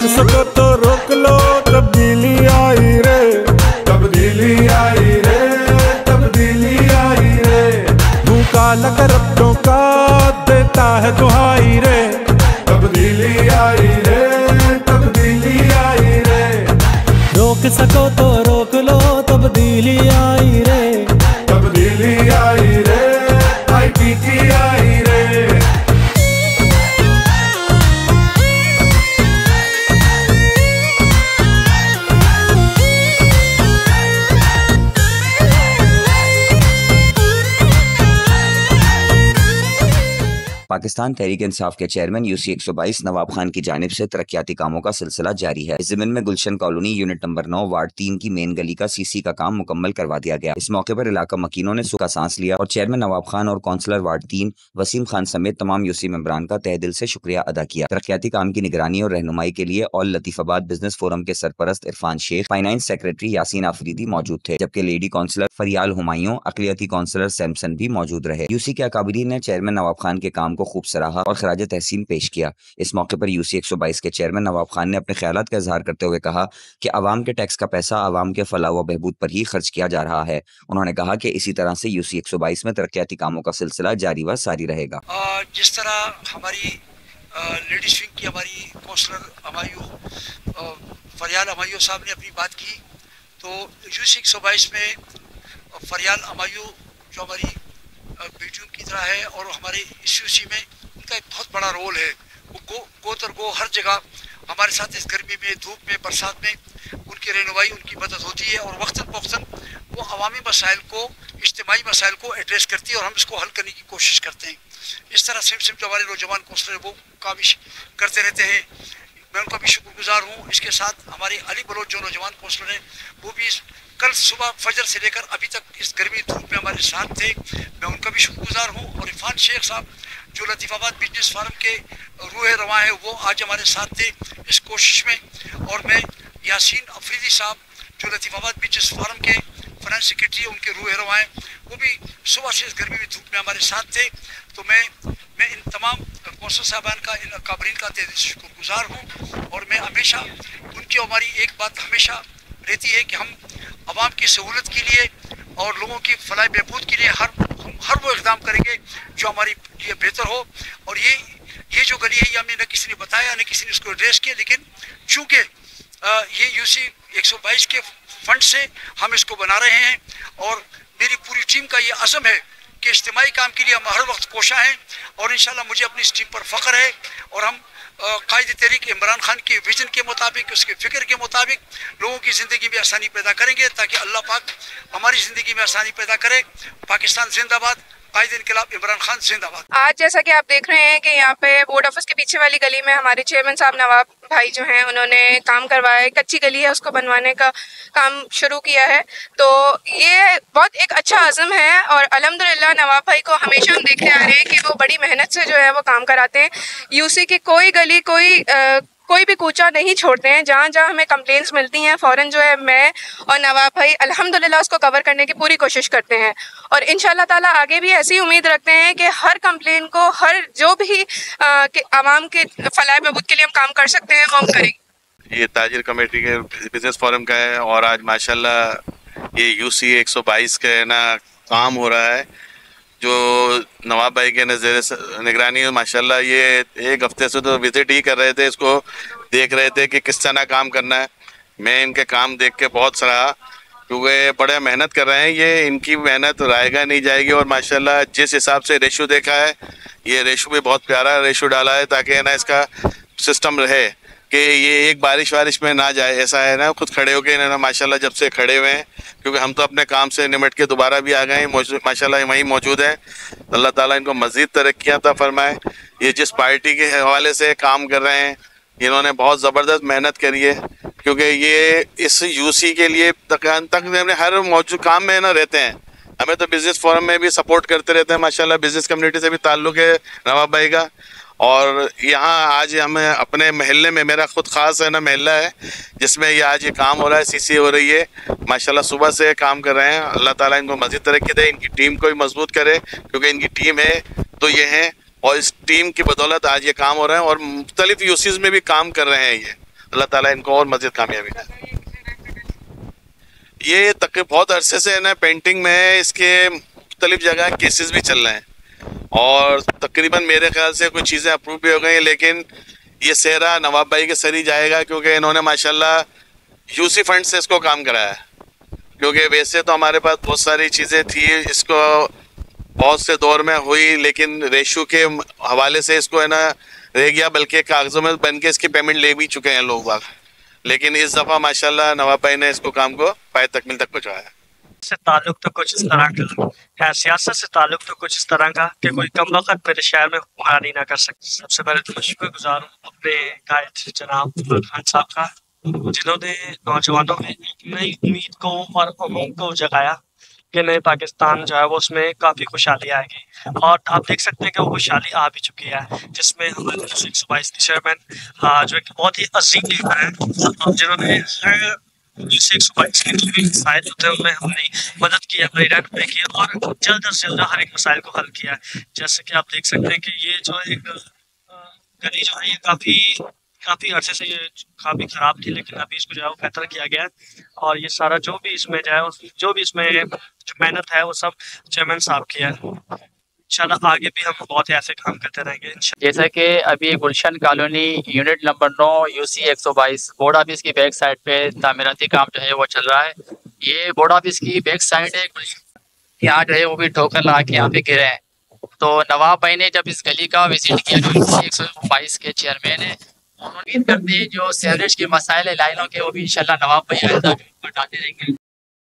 रोक सको तो रोक लो, तब्दीली आई रे, तब्दीली आई रे, तब्दीली आई रे। तू काला करप्टों का देता है दुहाई रे, तब्दीली आई रे, तब्दीली आई रे। रोक सको तो रोक लो, तब्दीली आई रे, तब्दीली आई रे, IPT आई रे। पाकिस्तान तहरीक इंसाफ के चेयरमैन UC 122 नवाब खान की जानिब से तरक्याती कामों का सिलसिला जारी है। इस ज़मीन में गुलशन कॉलोनी यूनिट नंबर 9 वार्ड 3 की मेन गली का CC का काम मुकम्मल करवा दिया गया। इस मौके पर इलाका मकीनों ने सुख का सांस लिया और चेयरमैन नवाब खान और काउंसलर वार्ड 3 वसीम खान समेत तमाम UC मेंबरान का तहे दिल से शुक्रिया अदा किया। तरक्याती काम की निगरानी और रहनुमाई के लिए ऑल लतीफाबाद बिजनेस फोरम के सरपरस्त इरफान शेख, फाइनेंस सेक्रेटरी यासीन आफरीदी मौजूद थे, जबकि लेडी काउंसलर फरियाल हुमायूं, अकलियती काउंसलर सैमसन भी मौजूद रहे। UC के अकाबरीन ने चेयरमैन नवाब खान के काम को खूब सराहा और खराज तहसीन पेश किया। इस मौके पर UC 122 के चेयरमैन नवाब खान ने अपने ख्यालात का इजहार करते हुए कहा कि आवाम के टैक्स का पैसा आवाम के फलाह व बहबूद पर ही खर्च किया जा रहा है। उन्होंने कहा कि इसी तरह से UC 122 में तरक्याती कामों का सिलसिला जारी व सारी रहेगा। जिस तरह हमारी लेडीज विंग की हमारी काउंसलर हमायूं फरियाल हमायूं साहब ने अपनी बात की, तो UC 122 में फरियाल हमायूं जो हमारी बेटियों की तरह है और हमारे इस UC में उनका एक बहुत बड़ा रोल है। वो गो हर जगह हमारे साथ इस गर्मी में, धूप में, बरसात में उनकी रहनुमाई, उनकी मदद होती है और वक्तन फ़वक्तन वो अवामी मसाइल को, इज्तिमाई मसाइल को एड्रेस करती है और हम इसको हल करने की कोशिश करते हैं। इस तरह सिम जो हमारे नौजवान काउंसलर वो काविश करते रहते हैं, मैं उनका भी शुक्रगुजार हूँ। इसके साथ हमारे अली बलोच जो नौजवान काउंसलर हैं वो भी कल सुबह फजर से लेकर अभी तक इस गर्मी धूप में हमारे साथ थे, मैं उनका भी शुक्रगुजार हूँ। और इरफान शेख साहब जो लतीफाबाद बिजनेस फोरम के रूह रवा है वो आज हमारे साथ थे इस कोशिश में। और मैं यासीन अफरीदी साहब जो लतीफाबाद बिजनेस फोरम के फाइनेंस सेक्रेटरी उनके रूह रवा हैं, वो भी सुबह से इस गर्मी में धूप में हमारे साथ थे। तो मैं इन तमाम कौंसल साहबान का, इन काबरीन का तहे दिल से शुक्रगुजार हूँ। और मैं हमेशा उनकी, हमारी एक बात हमेशा रहती है कि हम आवाम की सहूलत के लिए और लोगों की फलाह बहबूद के लिए हर वो इक़दाम करेंगे जो हमारे लिए बेहतर हो। और ये जो गली है ये हमने न किसी ने बताया, न किसी ने इसको एड्रेस किया, लेकिन चूँकि ये UC 122 के फंड से हम इसको बना रहे हैं और मेरी पूरी टीम का ये अज़म है कि इज्तिमाई काम के लिए हम हर वक्त कोशा हैं और इंशाल्लाह मुझे अपनी इस टीम पर फ़ख्र है। और हम कायद तहरीक इमरान खान के विजन के मुताबिक, उसके फ़िक्र के मुताबिक लोगों की ज़िंदगी में आसानी पैदा करेंगे ताकि अल्लाह पाक हमारी ज़िंदगी में आसानी पैदा करे। पाकिस्तान जिंदाबाद, कायद इनकलाब इमरान खान जिंदाबाद। आज जैसा कि आप देख रहे हैं कि यहाँ पे बोर्ड ऑफिस के पीछे वाली गली में हमारे चेयरमैन साहब नवाब भाई जो हैं उन्होंने काम करवाया है। कच्ची गली है, उसको बनवाने का काम शुरू किया है। तो ये बहुत एक अच्छा आज़म है और अल्हम्दुलिल्लाह नवाब भाई को हमेशा हम देखते आ रहे हैं कि वो बड़ी मेहनत से जो है वो काम कराते हैं। UC की कोई गली, कोई भी कूचा नहीं छोड़ते हैं। जहाँ जहाँ हमें कंप्लेंट्स मिलती हैं फ़ौरन जो है मैं और नवाब भाई अल्हम्दुलिल्लाह उसको कवर करने की पूरी कोशिश करते हैं और इंशाल्लाह ताला आगे भी ऐसी उम्मीद रखते हैं कि हर कंप्लेंट को, हर जो भी आवाम के फलाह बहबूद के लिए हम काम कर सकते हैं वो हम करेंगे। ये ताजिर कमेटी के बिजनेस फोरम का है और आज माशाल्लाह ये UC 122 का है ना काम हो रहा है जो नवाब भाई के नज़र निगरानी माशाल्लाह। ये एक हफ्ते से तो विज़िट ही कर रहे थे, इसको देख रहे थे कि किस तरह काम करना है। मैं इनके काम देख के बहुत सराहा क्योंकि बड़े मेहनत कर रहे हैं। ये इनकी मेहनत रायगा नहीं जाएगी और माशाल्लाह जिस हिसाब से रेशो देखा है, ये रेशो भी बहुत प्यारा रेशो डाला है ताकि ना इसका सिस्टम रहे कि ये एक बारिश वारिश में ना जाए। ऐसा है ना, खुद खड़े होके ना माशाल्लाह जब से खड़े हुए हैं, क्योंकि हम तो अपने काम से निमट के दोबारा भी आ गए हैं, माशाल्लाह वहीं मौजूद हैं। अल्लाह ताला इनको मज़ीद तरक्कियाँ अता फरमाए। ये जिस पार्टी के हवाले से काम कर रहे हैं इन्होंने बहुत ज़बरदस्त मेहनत करी है क्योंकि ये इस UC के लिए तक हर मौजूद काम में ना रहते हैं। हमें तो बिज़नेस फोरम में भी सपोर्ट करते रहते हैं माशाल्लाह। बिज़नेस कम्युनिटी से भी ताल्लुक़ है नवाब भाई का। और यहाँ आज हमें अपने महल्ले में, मेरा ख़ुद ख़ास है ना महल्ला है जिसमें ये आज ये काम हो रहा है, CC हो रही है माशाल्लाह। सुबह से काम कर रहे हैं। अल्लाह ताला इनको मज़ीद तरक्की दे, इनकी टीम को भी मजबूत करे क्योंकि इनकी टीम है तो ये हैं और इस टीम की बदौलत आज ये काम हो रहा है और मुख्तलिफ UCs में भी काम कर रहे हैं ये। अल्लाह ताला इनको और मज़ीद कामयाबी दे। ये तक बहुत अरसे से है ना पेंटिंग में इसके मुख्तलिफ जगह केसेस भी चल रहे हैं और तकरीबन मेरे ख्याल से कुछ चीज़ें अप्रूव भी हो गई हैं, लेकिन ये सेहरा नवाब भाई के सर ही जाएगा क्योंकि इन्होंने माशाल्लाह यूसी फंड से इसको काम कराया है। क्योंकि वैसे तो हमारे पास बहुत सारी चीज़ें थी, इसको बहुत से दौर में हुई, लेकिन रेशो के हवाले से इसको है ना रह गया, बल्कि कागज़ों में बन के इसकी पेमेंट ले भी चुके हैं लोग बाग। लेकिन इस दफ़ा माशाल्लाह नवाब भाई ने इसको काम को पाए तकमील तक पहुँचाया। से ताल्लुक तो कुछ इस तरह का है, सियासत से ताल्लुक तो कुछ इस तरह का कि कोई कम वक्त मेरे शहर में हुक्मरानी ना कर सके। सबसे पहले तो मैं शुक्रगुजार हूँ अपने कायद जनाब खान साहब का, जिन्होंने नौजवानों में एक नई उम्मीद को और उमंग को जगाया कि नए पाकिस्तान जो है वो उसमें काफ़ी खुशहाली आएगी। और आप देख सकते हैं कि वो खुशहाली आ भी चुकी है, जिसमें हमारे 122 के चेयरमैन जो एक बहुत ही अजीम लीडर है, जिन्होंने 122 के जो भी मसाइल होते हैं उनमें हमारी मदद की है, हमारी रहनुमाई की है और जल्द से जल्द हर एक मसाइल को हल किया है। जैसे कि आप देख सकते हैं कि ये जो एक गली जो है ये काफ़ी अरसे से ये काफ़ी ख़राब थी, लेकिन अभी इसको जो है वो बेहतर किया गया है। और ये सारा जो भी इसमें जो है जो भी इसमें जो मेहनत है वो सब चेयरमैन साहब की है। इंशाल्लाह आगे भी हम बहुत ही ऐसे काम करते रहेंगे। जैसा कि अभी Gulshan colony unit number 9 UC 122 board office की बैक साइड पे तामीराती काम जो है वो चल रहा है। ये बोर्ड ऑफिस की बैक साइड है, यहाँ जो है वो भी ठोकर लगा के यहाँ पे गिरे हैं। तो नवाब भाई ने जब इस गली का विजिट किया जो यूसी 122 के चेयरमैन है, उम्मीद करते हैं जो सीवरेज के मसाइल है लाइनों के वो भी इंशाल्लाह नवाब भाई आइंदा हटाते रहेंगे।